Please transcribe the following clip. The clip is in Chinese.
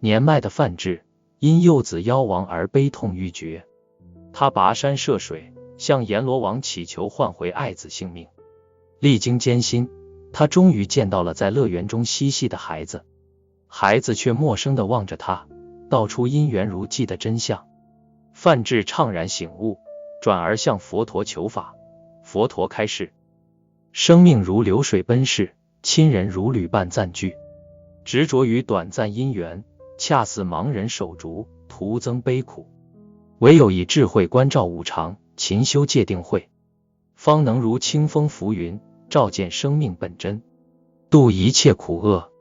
年迈的范质因幼子夭亡而悲痛欲绝，他跋山涉水，向阎罗王祈求换回爱子性命。历经艰辛，他终于见到了在乐园中嬉戏的孩子，孩子却陌生地望着他，道出因缘如寄的真相。范质怅然醒悟，转而向佛陀求法。佛陀开示：生命如流水奔逝，亲人如旅伴暂聚，执着于短暂因缘，恰似盲人手足，徒增悲苦。唯有以智慧关照五常，勤修戒定慧，方能如清风浮云，照见生命本真，度一切苦厄。